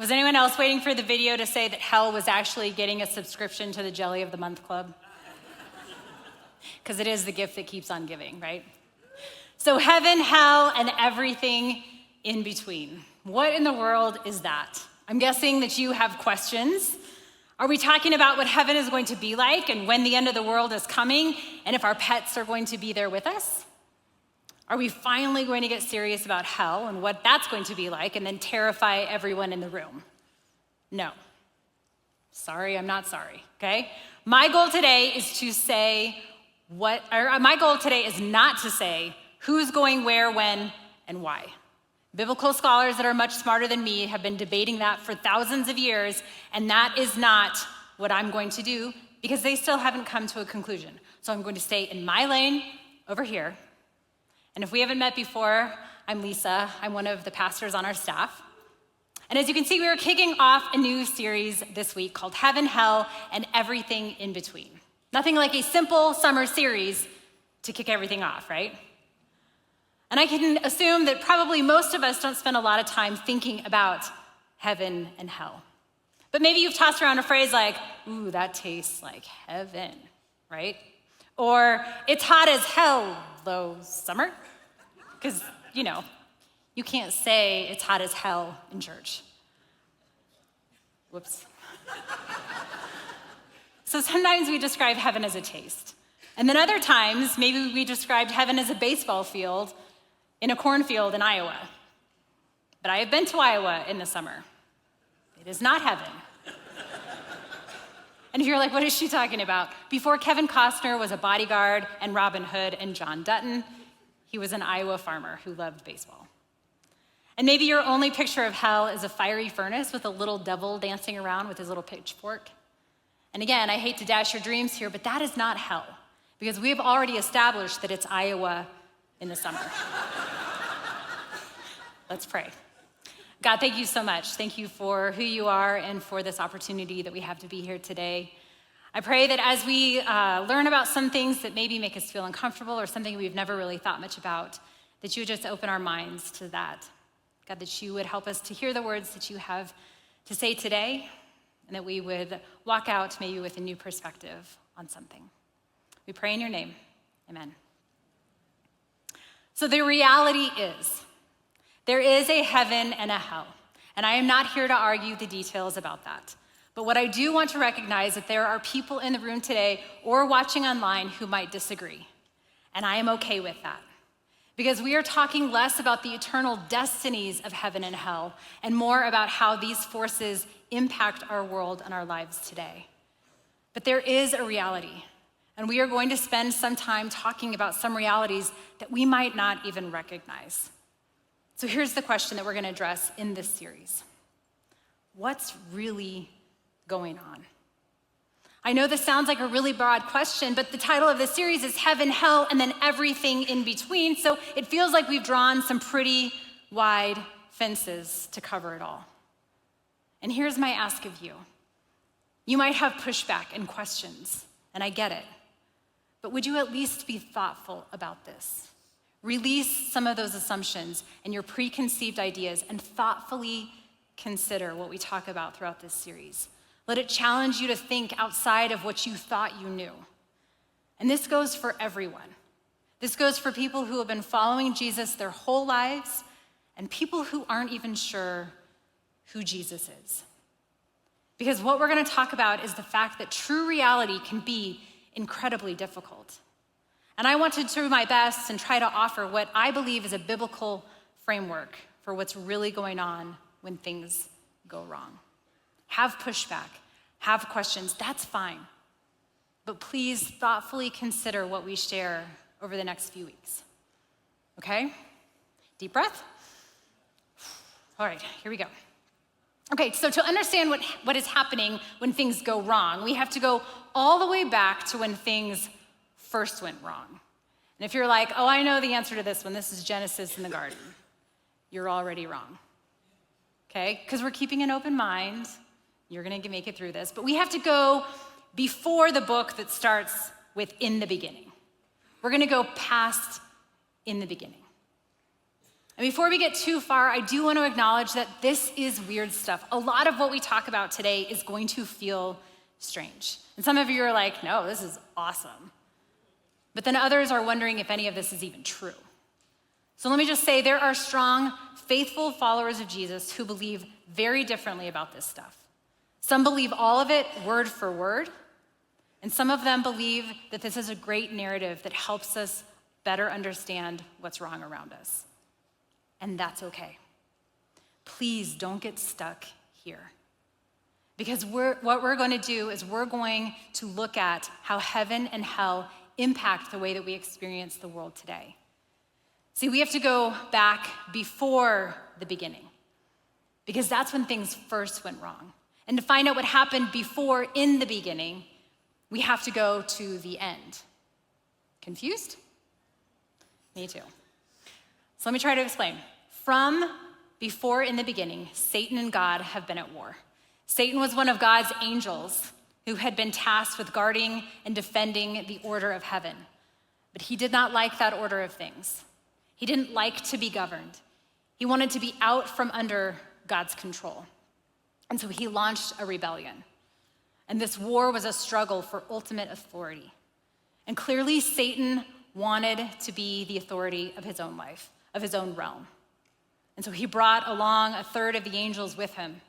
Was anyone else waiting for the video to say that hell was actually getting a subscription to the Jelly of the Month Club? Because it is the gift that keeps on giving, right? So heaven, hell, and everything in between. What in the world is that? I'm guessing that you have questions. Are we talking about what heaven is going to be like and when the end of the world is coming and if our pets are going to be there with us? Are we finally going to get serious about hell and what that's going to be like and then terrify everyone in the room? No. Sorry, I'm not sorry, okay? My goal today is not to say who's going where, when, and why. Biblical scholars that are much smarter than me have been debating that for thousands of years, and that is not what I'm going to do because they still haven't come to a conclusion. So I'm going to stay in my lane over here. And if we haven't met before, I'm Lisa. I'm one of the pastors on our staff. And as you can see, we are kicking off a new series this week called Heaven, Hell, and Everything in Between. Nothing like a simple summer series to kick everything off, right? And I can assume that probably most of us don't spend a lot of time thinking about heaven and hell. But maybe you've tossed around a phrase like, ooh, that tastes like heaven, right? Or it's hot as hell, though, summer. Because, you can't say it's hot as hell in church. Whoops. So sometimes we describe heaven as a taste. And then other times, maybe we described heaven as a baseball field in a cornfield in Iowa. But I have been to Iowa in the summer. It is not heaven. And if you're like, what is she talking about? Before Kevin Costner was a bodyguard and Robin Hood and John Dutton, he was an Iowa farmer who loved baseball. And maybe your only picture of hell is a fiery furnace with a little devil dancing around with his little pitchfork. And again, I hate to dash your dreams here, but that is not hell, because we have already established that it's Iowa in the summer. Let's pray. God, thank you so much. Thank you for who you are and for this opportunity that we have to be here today. I pray that as we learn about some things that maybe make us feel uncomfortable or something we've never really thought much about, that you would just open our minds to that. God, that you would help us to hear the words that you have to say today, and that we would walk out maybe with a new perspective on something. We pray in your name. Amen. So the reality is, there is a heaven and a hell, and I am not here to argue the details about that. But what I do want to recognize that there are people in the room today or watching online who might disagree, and I am okay with that. Because we are talking less about the eternal destinies of heaven and hell and more about how these forces impact our world and our lives today. But there is a reality, and we are going to spend some time talking about some realities that we might not even recognize. So here's the question that we're going to address in this series. What's really going on? I know this sounds like a really broad question, but the title of this series is Heaven, Hell, and then Everything in Between, so it feels like we've drawn some pretty wide fences to cover it all. And here's my ask of you. You might have pushback and questions, and I get it, but would you at least be thoughtful about this? Release some of those assumptions and your preconceived ideas and thoughtfully consider what we talk about throughout this series. Let it challenge you to think outside of what you thought you knew. And this goes for everyone. This goes for people who have been following Jesus their whole lives and people who aren't even sure who Jesus is. Because what we're going to talk about is the fact that true reality can be incredibly difficult. And I want to do my best and try to offer what I believe is a biblical framework for what's really going on when things go wrong. Have pushback, have questions, that's fine. But please thoughtfully consider what we share over the next few weeks. Okay? Deep breath. All right, here we go. Okay, so to understand what is happening when things go wrong, we have to go all the way back to when things first went wrong. And if you're like, oh, I know the answer to this one, this is Genesis in the garden, you're already wrong. Okay? Because we're keeping an open mind. You're going to make it through this. But we have to go before the book that starts with in the beginning. We're going to go past in the beginning. And before we get too far, I do want to acknowledge that this is weird stuff. A lot of what we talk about today is going to feel strange. And some of you are like, no, this is awesome. But then others are wondering if any of this is even true. So let me just say, there are strong, faithful followers of Jesus who believe very differently about this stuff. Some believe all of it word for word, and some of them believe that this is a great narrative that helps us better understand what's wrong around us. And that's okay. Please don't get stuck here. Because what we're going to do is we're going to look at how heaven and hell impact the way that we experience the world today. See, we have to go back before the beginning, because that's when things first went wrong. And to find out what happened before in the beginning, we have to go to the end. Confused? Me too. So let me try to explain. From before in the beginning, Satan and God have been at war. Satan was one of God's angels who had been tasked with guarding and defending the order of heaven. But he did not like that order of things. He didn't like to be governed. He wanted to be out from under God's control. And so he launched a rebellion. And this war was a struggle for ultimate authority. And clearly, Satan wanted to be the authority of his own life, of his own realm. And so he brought along a third of the angels with him.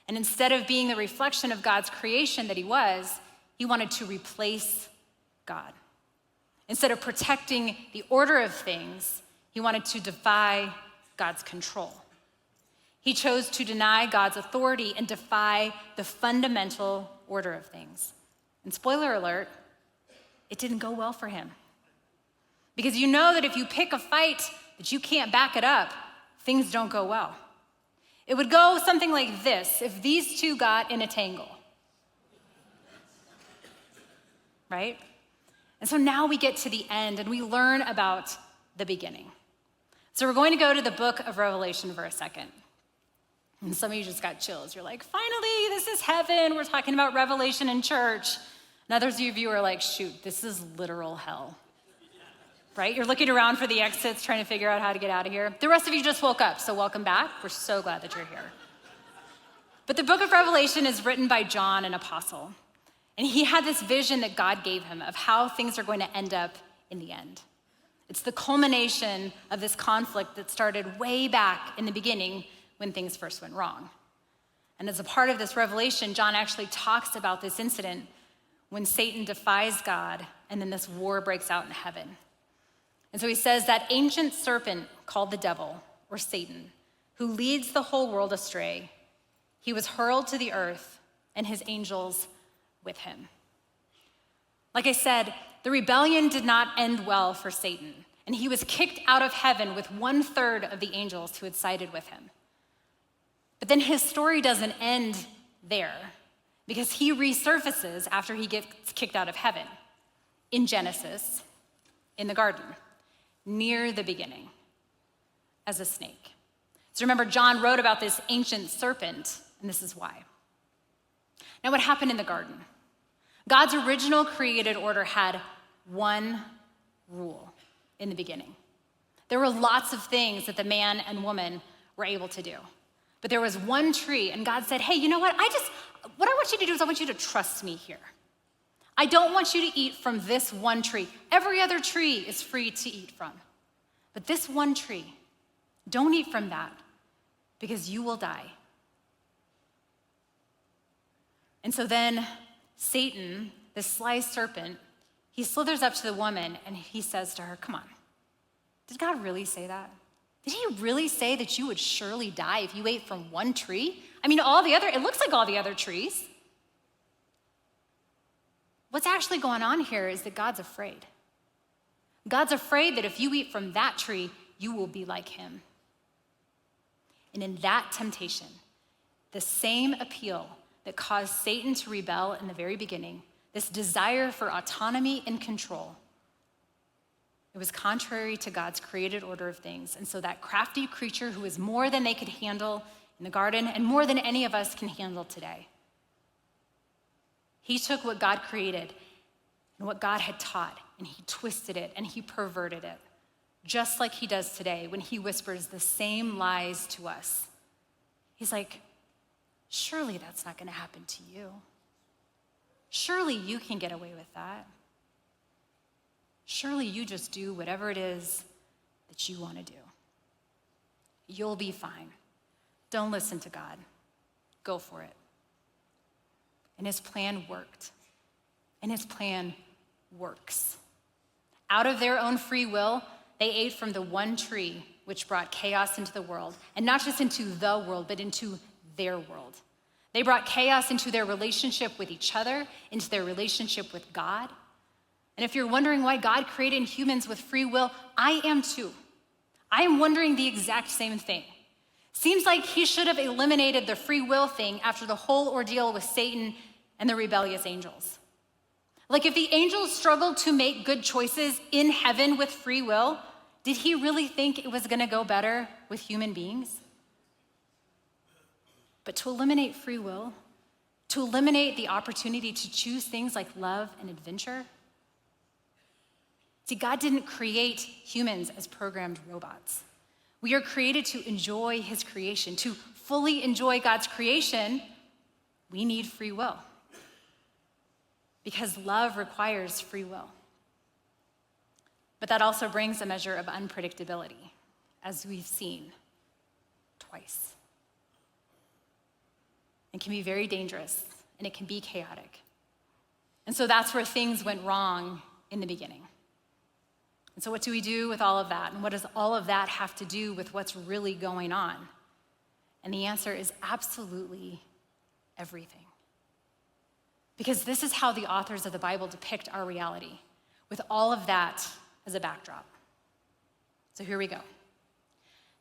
And instead of being the reflection of God's creation that he wanted to replace God. Instead of protecting the order of things, he wanted to defy God's control. He chose to deny God's authority and defy the fundamental order of things. And spoiler alert, it didn't go well for him. Because you know that if you pick a fight that you can't back it up, things don't go well. It would go something like this if these two got in a tangle. Right? And so now we get to the end and we learn about the beginning. So we're going to go to the book of Revelation for a second. And some of you just got chills. You're like, finally, this is heaven. We're talking about Revelation in church. And others of you are like, shoot, this is literal hell. Right? You're looking around for the exits, trying to figure out how to get out of here. The rest of you just woke up, so welcome back. We're so glad that you're here. But the book of Revelation is written by John, an apostle. And he had this vision that God gave him of how things are going to end up in the end. It's the culmination of this conflict that started way back in the beginning when things first went wrong. And as a part of this revelation, John actually talks about this incident when Satan defies God and then this war breaks out in heaven. And so he says that ancient serpent called the devil, or Satan, who leads the whole world astray, he was hurled to the earth and his angels with him. Like I said, the rebellion did not end well for Satan, and he was kicked out of heaven with 1/3 of the angels who had sided with him. But then his story doesn't end there, because he resurfaces after he gets kicked out of heaven in Genesis, in the garden, near the beginning, as a snake. So remember, John wrote about this ancient serpent, and this is why. Now, what happened in the garden? God's original created order had one rule in the beginning. There were lots of things that the man and woman were able to do. But there was one tree, and God said, hey, you know what? What I want you to do is I want you to trust me here. I don't want you to eat from this one tree. Every other tree is free to eat from. But this one tree, don't eat from that because you will die. And so then Satan, this sly serpent, he slithers up to the woman and he says to her, come on, did God really say that? Did he really say that you would surely die if you ate from one tree? I mean, it looks like all the other trees. What's actually going on here is that God's afraid. God's afraid that if you eat from that tree, you will be like him. And in that temptation, the same appeal that caused Satan to rebel in the very beginning, this desire for autonomy and control, it was contrary to God's created order of things. And so that crafty creature who is more than they could handle in the garden and more than any of us can handle today, he took what God created and what God had taught, and he twisted it and he perverted it just like he does today when he whispers the same lies to us. He's like, surely that's not going to happen to you. Surely you can get away with that. Surely you just do whatever it is that you want to do. You'll be fine. Don't listen to God. Go for it. And his plan worked. And his plan works. Out of their own free will, they ate from the one tree which brought chaos into the world. And not just into the world, but into their world. They brought chaos into their relationship with each other, into their relationship with God. And if you're wondering why God created humans with free will, I am too. I am wondering the exact same thing. Seems like he should have eliminated the free will thing after the whole ordeal with Satan and the rebellious angels. Like if the angels struggled to make good choices in heaven with free will, did he really think it was going to go better with human beings? But to eliminate free will, to eliminate the opportunity to choose things like love and adventure, see, God didn't create humans as programmed robots. We are created to enjoy his creation. To fully enjoy God's creation, we need free will. Because love requires free will. But that also brings a measure of unpredictability, as we've seen twice. It can be very dangerous, and it can be chaotic. And so that's where things went wrong in the beginning. And so what do we do with all of that? And what does all of that have to do with what's really going on? And the answer is absolutely everything. Because this is how the authors of the Bible depict our reality, with all of that as a backdrop. So here we go.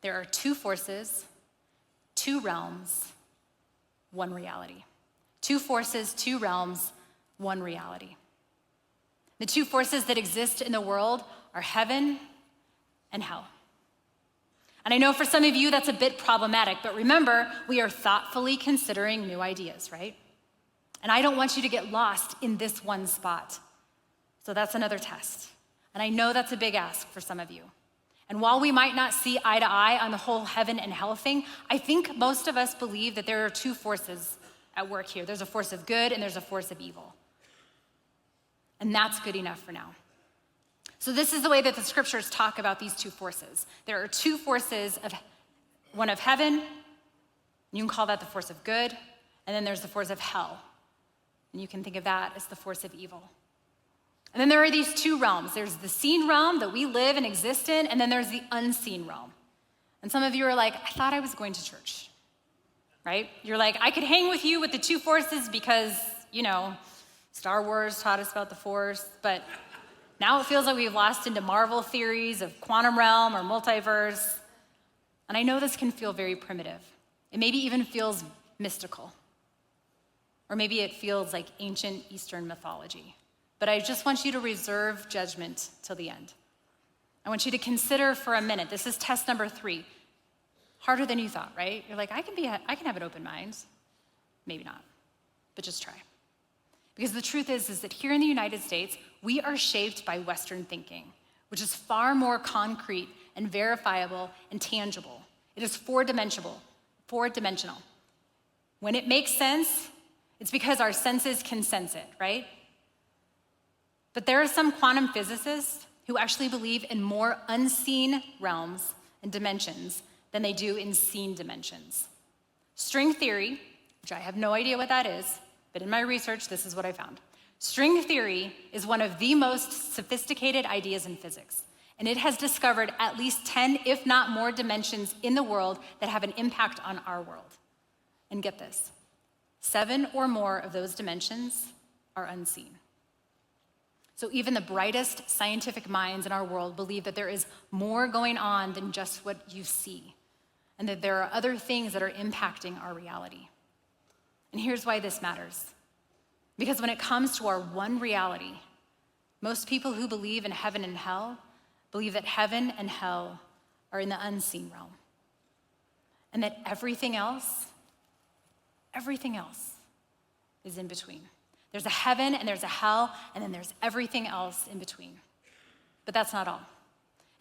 There are two forces, two realms, one reality. Two forces, two realms, one reality. The two forces that exist in the world are heaven and hell. And I know for some of you that's a bit problematic, but remember, we are thoughtfully considering new ideas, right? And I don't want you to get lost in this one spot. So that's another test. And I know that's a big ask for some of you. And while we might not see eye to eye on the whole heaven and hell thing, I think most of us believe that there are two forces at work here. There's a force of good and there's a force of evil. And that's good enough for now. So this is the way that the scriptures talk about these two forces. There are two forces, one of heaven, and you can call that the force of good, and then there's the force of hell. And you can think of that as the force of evil. And then there are these two realms. There's the seen realm that we live and exist in, and then there's the unseen realm. And some of you are like, I thought I was going to church, right? You're like, I could hang with you with the two forces because, Star Wars taught us about the Force, but now it feels like we've lost into Marvel theories of quantum realm or multiverse. And I know this can feel very primitive. It maybe even feels mystical. Or maybe it feels like ancient Eastern mythology. But I just want you to reserve judgment till the end. I want you to consider for a minute. This is test number 3. Harder than you thought, right? You're like, I can have an open mind. Maybe not, but just try. Because the truth is that here in the United States, we are shaped by Western thinking, which is far more concrete and verifiable and tangible. It is four-dimensional. When it makes sense, it's because our senses can sense it, right? But there are some quantum physicists who actually believe in more unseen realms and dimensions than they do in seen dimensions. String theory, which I have no idea what that is, but in my research, this is what I found. String theory is one of the most sophisticated ideas in physics, and it has discovered at least 10, if not more, dimensions in the world that have an impact on our world. And get this, 7 or more of those dimensions are unseen. So even the brightest scientific minds in our world believe that there is more going on than just what you see, and that there are other things that are impacting our reality. And here's why this matters. Because when it comes to our one reality, most people who believe in heaven and hell believe that heaven and hell are in the unseen realm. And that everything else is in between. There's a heaven and there's a hell, and then there's everything else in between. But that's not all.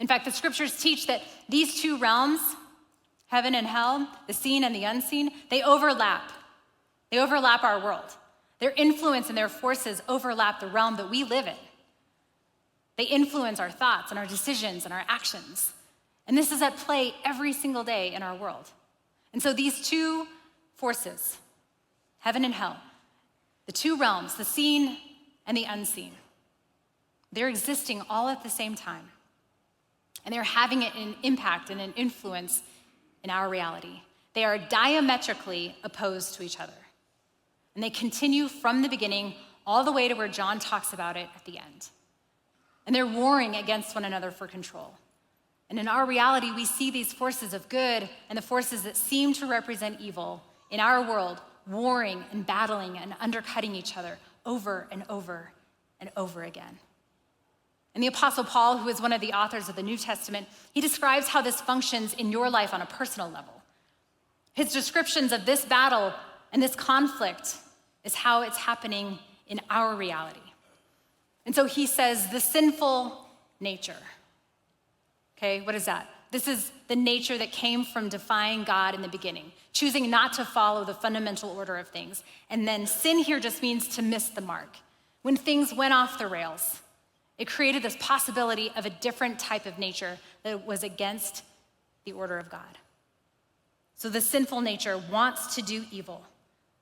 In fact, the scriptures teach that these two realms, heaven and hell, the seen and the unseen, they overlap. They overlap our world. Their influence and their forces overlap the realm that we live in. They influence our thoughts and our decisions and our actions. And this is at play every single day in our world. And so these two forces, heaven and hell, the two realms, the seen and the unseen, they're existing all at the same time. And they're having an impact and an influence in our reality. They are diametrically opposed to each other. And they continue from the beginning all the way to where John talks about it at the end. And they're warring against one another for control. And in our reality, we see these forces of good and the forces that seem to represent evil in our world warring and battling and undercutting each other over and over and over again. And the Apostle Paul, who is one of the authors of the New Testament, he describes how this functions in your life on a personal level. His descriptions of this battle and this conflict is how it's happening in our reality. And so he says, the sinful nature. Okay, what is that? This is the nature that came from defying God in the beginning, choosing not to follow the fundamental order of things. And then sin here just means to miss the mark. When things went off the rails, it created this possibility of a different type of nature that was against the order of God. So the sinful nature wants to do evil,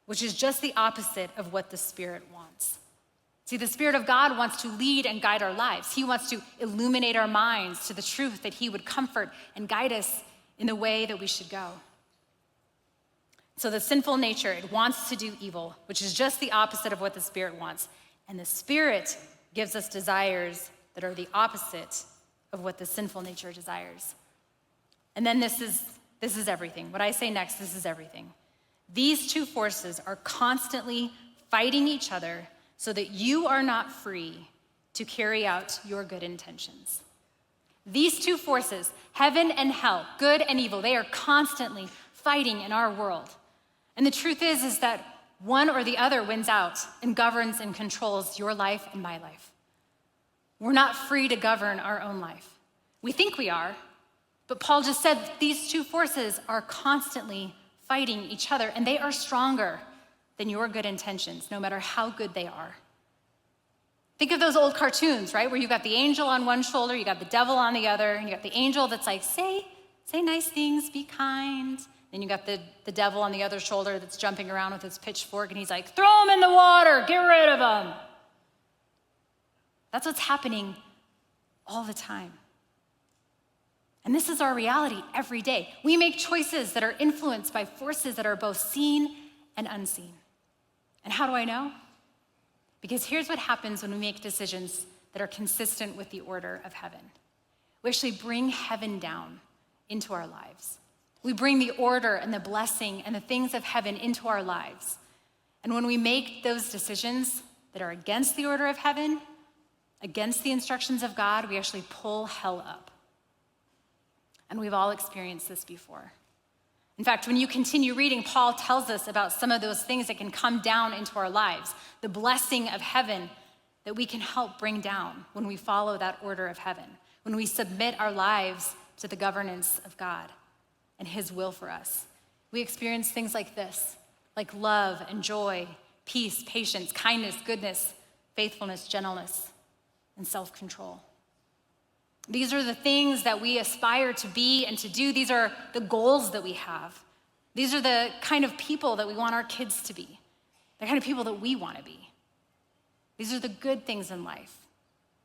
which is just the opposite of what the Spirit wants. See, the Spirit of God wants to lead and guide our lives. He wants to illuminate our minds to the truth that he would comfort and guide us in the way that we should go. So the sinful nature, it wants to do evil, which is just the opposite of what the Spirit wants. And the Spirit gives us desires that are the opposite of what the sinful nature desires. And then this is everything. What I say next, this is everything. These two forces are constantly fighting each other so that you are not free to carry out your good intentions. These two forces, heaven and hell, good and evil, they are constantly fighting in our world. And the truth is that one or the other wins out and governs and controls your life and my life. We're not free to govern our own life. We think we are, but Paul just said these two forces are constantly fighting each other, and they are stronger than your good intentions, no matter how good they are. Think of those old cartoons, right? Where you've got the angel on one shoulder, you got the devil on the other, and you got the angel that's like, say nice things, be kind. Then you got the devil on the other shoulder that's jumping around with his pitchfork, and he's like, throw him in the water, get rid of him. That's what's happening all the time. And this is our reality every day. We make choices that are influenced by forces that are both seen and unseen. And how do I know? Because here's what happens when we make decisions that are consistent with the order of heaven. We actually bring heaven down into our lives. We bring the order and the blessing and the things of heaven into our lives. And when we make those decisions that are against the order of heaven, against the instructions of God, we actually pull hell up. And we've all experienced this before. In fact, when you continue reading, Paul tells us about some of those things that can come down into our lives, the blessing of heaven that we can help bring down when we follow that order of heaven, when we submit our lives to the governance of God and his will for us. We experience things like this, like love and joy, peace, patience, kindness, goodness, faithfulness, gentleness, and self-control. These are the things that we aspire to be and to do. These are the goals that we have. These are the kind of people that we want our kids to be, the kind of people that we want to be. These are the good things in life,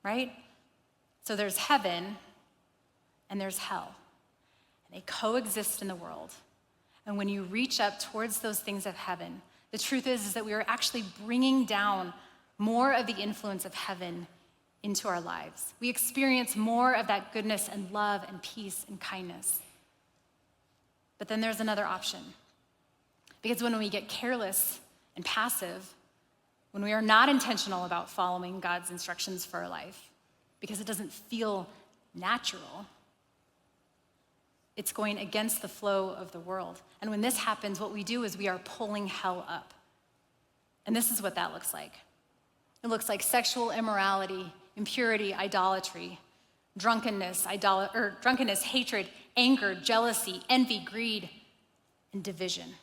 right? So there's heaven and there's hell. And they coexist in the world. And when you reach up towards those things of heaven, the truth is that we are actually bringing down more of the influence of heaven into our lives. We experience more of that goodness and love and peace and kindness. But then there's another option. Because when we get careless and passive, when we are not intentional about following God's instructions for our life, because it doesn't feel natural, it's going against the flow of the world. And when this happens, what we do is we are pulling hell up. And this is what that looks like. It looks like sexual immorality, impurity, idolatry, drunkenness, drunkenness, hatred, anger, jealousy, envy, greed, and division.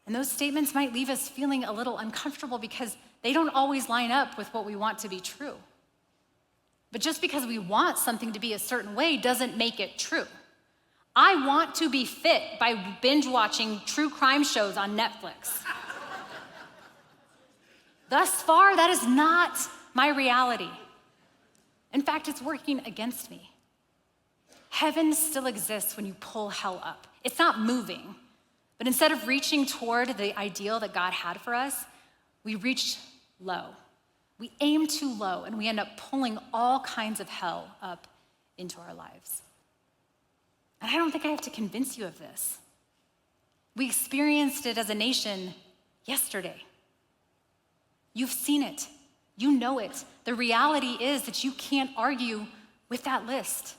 And those statements might leave us feeling a little uncomfortable because they don't always line up with what we want to be true. But just because we want something to be a certain way doesn't make it true. I want to be fit by binge watching true crime shows on Netflix. Thus far, that is not my reality. In fact, it's working against me. Heaven still exists when you pull hell up. It's not moving. But instead of reaching toward the ideal that God had for us, we reach low. We aim too low, and we end up pulling all kinds of hell up into our lives. And I don't think I have to convince you of this. We experienced it as a nation yesterday. You've seen it. You know it. The reality is that you can't argue with that list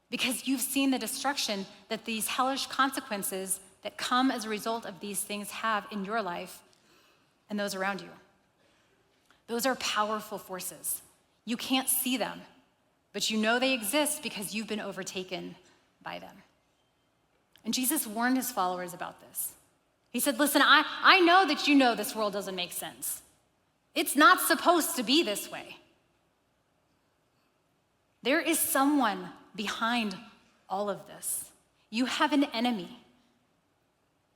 because you've seen the destruction that these hellish consequences that come as a result of these things have in your life and those around you. Those are powerful forces. You can't see them, but you know they exist because you've been overtaken by them. And Jesus warned his followers about this. He said, listen, I know that you know this world doesn't make sense. It's not supposed to be this way. There is someone behind all of this. You have an enemy.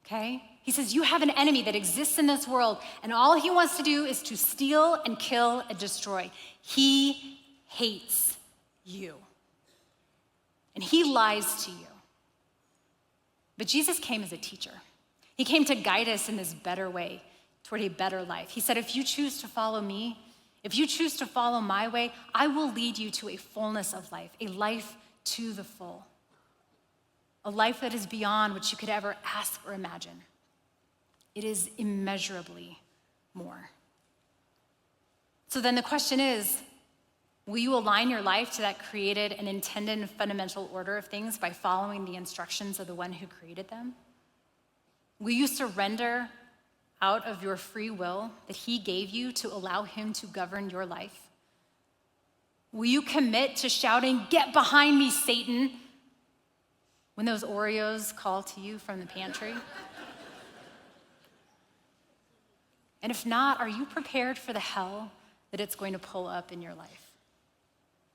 Okay? He says, you have an enemy that exists in this world, and all he wants to do is to steal and kill and destroy. He hates you. And he lies to you. But Jesus came as a teacher. He came to guide us in this better way, toward a better life. He said, if you choose to follow me, if you choose to follow my way, I will lead you to a fullness of life, a life to the full. A life that is beyond what you could ever ask or imagine. It is immeasurably more. So then the question is, will you align your life to that created and intended and fundamental order of things by following the instructions of the one who created them? Will you surrender out of your free will that he gave you to allow him to govern your life? Will you commit to shouting, "Get behind me, Satan," when those Oreos call to you from the pantry? And if not, are you prepared for the hell that it's going to pull up in your life?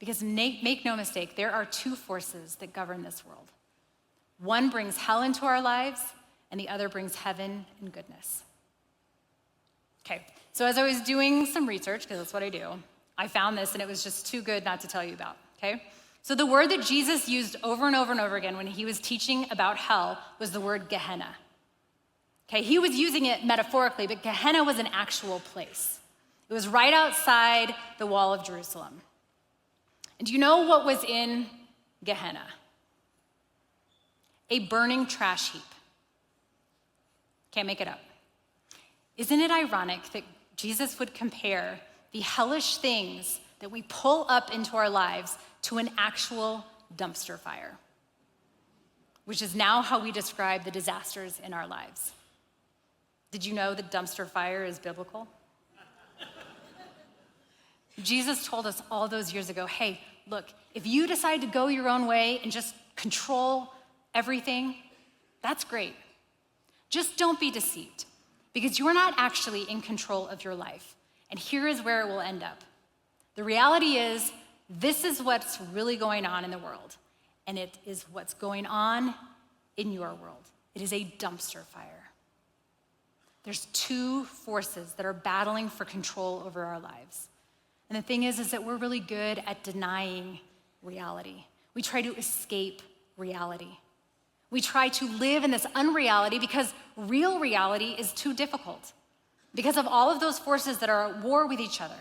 Because make no mistake, there are two forces that govern this world. One brings hell into our lives, and the other brings heaven and goodness. Okay, so as I was doing some research, because that's what I do, I found this, and it was just too good not to tell you about, okay? So the word that Jesus used over and over and over again when he was teaching about hell was the word Gehenna. Okay, he was using it metaphorically, but Gehenna was an actual place. It was right outside the wall of Jerusalem. And do you know what was in Gehenna? A burning trash heap. Can't make it up. Isn't it ironic that Jesus would compare the hellish things that we pull up into our lives to an actual dumpster fire, which is now how we describe the disasters in our lives? Did you know that dumpster fire is biblical? Jesus told us all those years ago, hey, look, if you decide to go your own way and just control everything, that's great. Just don't be deceived, because you're not actually in control of your life. And here is where it will end up. The reality is, this is what's really going on in the world, and it is what's going on in your world. It is a dumpster fire. There's two forces that are battling for control over our lives. And the thing is that we're really good at denying reality. We try to escape reality. We try to live in this unreality because real reality is too difficult because of all of those forces that are at war with each other.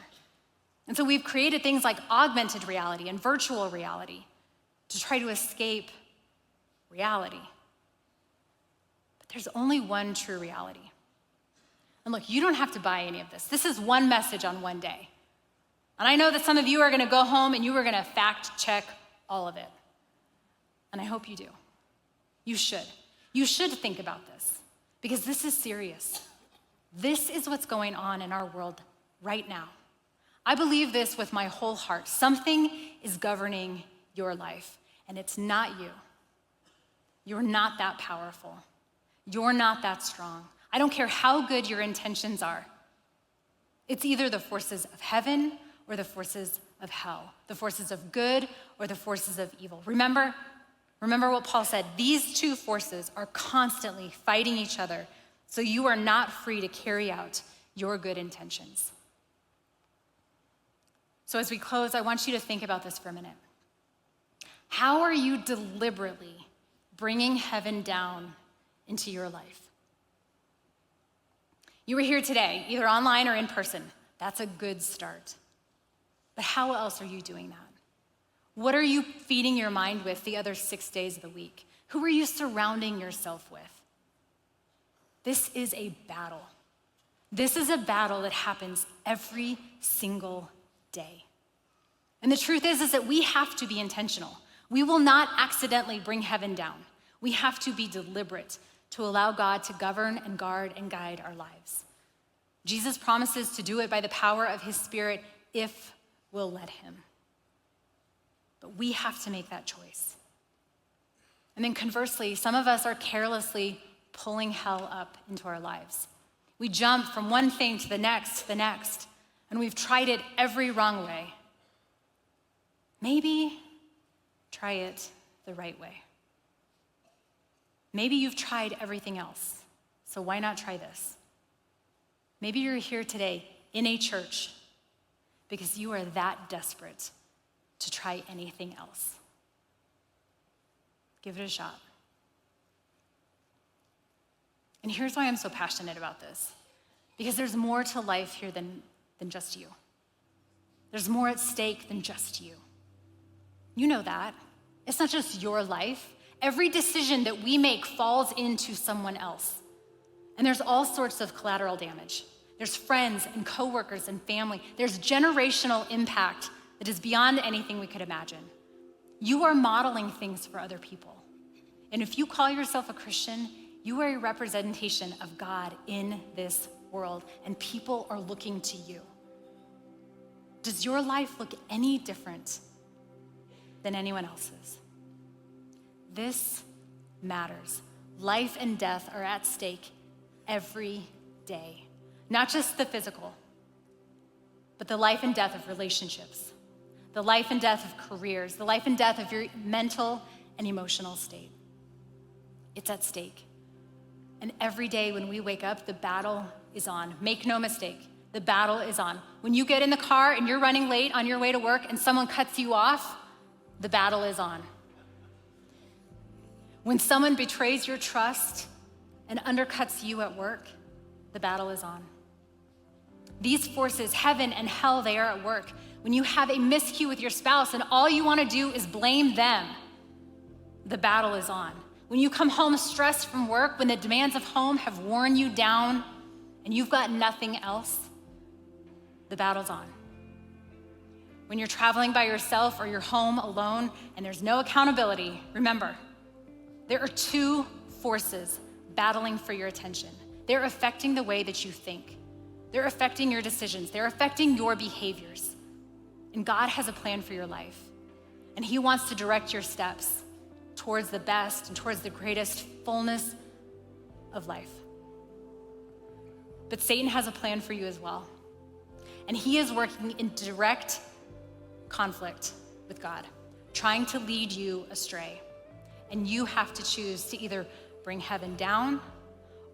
And so we've created things like augmented reality and virtual reality to try to escape reality. But there's only one true reality. And look, you don't have to buy any of this. This is one message on one day. And I know that some of you are going to go home and you are going to fact check all of it. And I hope you do. You should. You should think about this because this is serious. This is what's going on in our world right now. I believe this with my whole heart. Something is governing your life, and it's not you. You're not that powerful. You're not that strong. I don't care how good your intentions are. It's either the forces of heaven or the forces of hell, the forces of good or the forces of evil. Remember what Paul said. These two forces are constantly fighting each other, so you are not free to carry out your good intentions. So as we close, I want you to think about this for a minute. How are you deliberately bringing heaven down into your life? You were here today, either online or in person. That's a good start. But how else are you doing that? What are you feeding your mind with the other 6 days of the week? Who are you surrounding yourself with? This is a battle. This is a battle that happens every single day. And the truth is that we have to be intentional. We will not accidentally bring heaven down. We have to be deliberate to allow God to govern and guard and guide our lives. Jesus promises to do it by the power of his Spirit if we'll let him. But we have to make that choice. And then conversely, some of us are carelessly pulling hell up into our lives. We jump from one thing to the next, and we've tried it every wrong way. Maybe try it the right way. Maybe you've tried everything else, so why not try this? Maybe you're here today in a church because you are that desperate to try anything else. Give it a shot. And here's why I'm so passionate about this. Because there's more to life here than just you. There's more at stake than just you. You know that. It's not just your life. Every decision that we make falls into someone else. And there's all sorts of collateral damage. There's friends and coworkers and family. There's generational impact that is beyond anything we could imagine. You are modeling things for other people. And if you call yourself a Christian, you are a representation of God in this world, and people are looking to you. Does your life look any different than anyone else's? This matters. Life and death are at stake every day. Not just the physical, but the life and death of relationships, the life and death of careers, the life and death of your mental and emotional state. It's at stake. And every day when we wake up, the battle is on. Make no mistake, the battle is on. When you get in the car and you're running late on your way to work and someone cuts you off, the battle is on. When someone betrays your trust and undercuts you at work, the battle is on. These forces, heaven and hell, they are at work. When you have a miscue with your spouse and all you want to do is blame them, the battle is on. When you come home stressed from work, when the demands of home have worn you down and you've got nothing else, the battle's on. When you're traveling by yourself or you're home alone and there's no accountability, remember, there are two forces battling for your attention. They're affecting the way that you think. They're affecting your decisions. They're affecting your behaviors. And God has a plan for your life. And he wants to direct your steps towards the best and towards the greatest fullness of life. But Satan has a plan for you as well. And he is working in direct conflict with God, trying to lead you astray. And you have to choose to either bring heaven down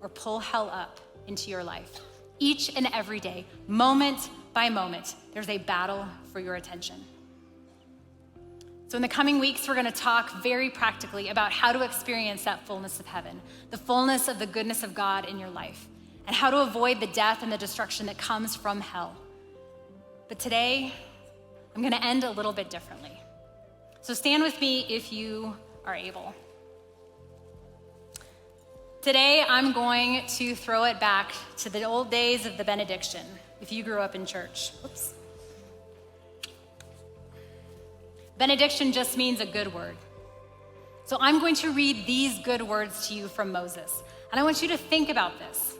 or pull hell up into your life. Each and every day, moment by moment, there's a battle for your attention. So in the coming weeks, we're going to talk very practically about how to experience that fullness of heaven, the fullness of the goodness of God in your life, and how to avoid the death and the destruction that comes from hell. But today, I'm going to end a little bit differently. So stand with me if you are able. Today, I'm going to throw it back to the old days of the benediction, if you grew up in church. Oops. Benediction just means a good word. So I'm going to read these good words to you from Moses. And I want you to think about this.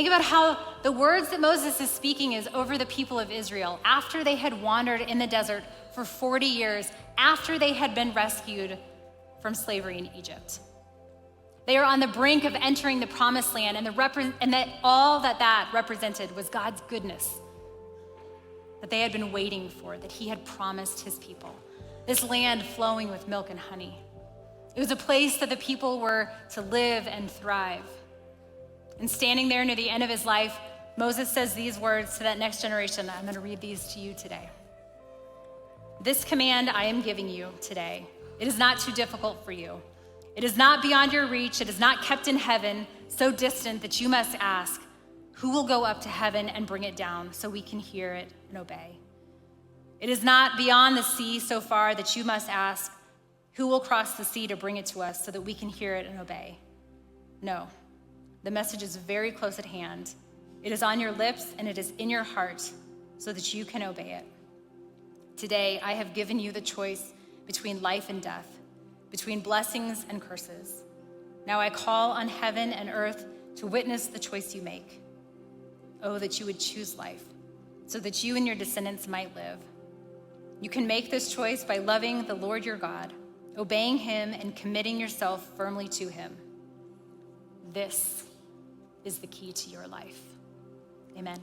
Think about how the words that Moses is speaking is over the people of Israel after they had wandered in the desert for 40 years, after they had been rescued from slavery in Egypt. They are on the brink of entering the promised land, and that all that represented was God's goodness that they had been waiting for, that he had promised his people. This land flowing with milk and honey. It was a place that the people were to live and thrive. And standing there near the end of his life, Moses says these words to that next generation. I'm going to read these to you today. This command I am giving you today, it is not too difficult for you. It is not beyond your reach. It is not kept in heaven, so distant that you must ask, who will go up to heaven and bring it down so we can hear it and obey? It is not beyond the sea so far that you must ask, who will cross the sea to bring it to us so that we can hear it and obey? No, the message is very close at hand. It is on your lips and it is in your heart so that you can obey it. Today, I have given you the choice between life and death, between blessings and curses. Now I call on heaven and earth to witness the choice you make. Oh, that you would choose life so that you and your descendants might live. You can make this choice by loving the Lord your God, obeying him, and committing yourself firmly to him. This is the key to your life. Amen.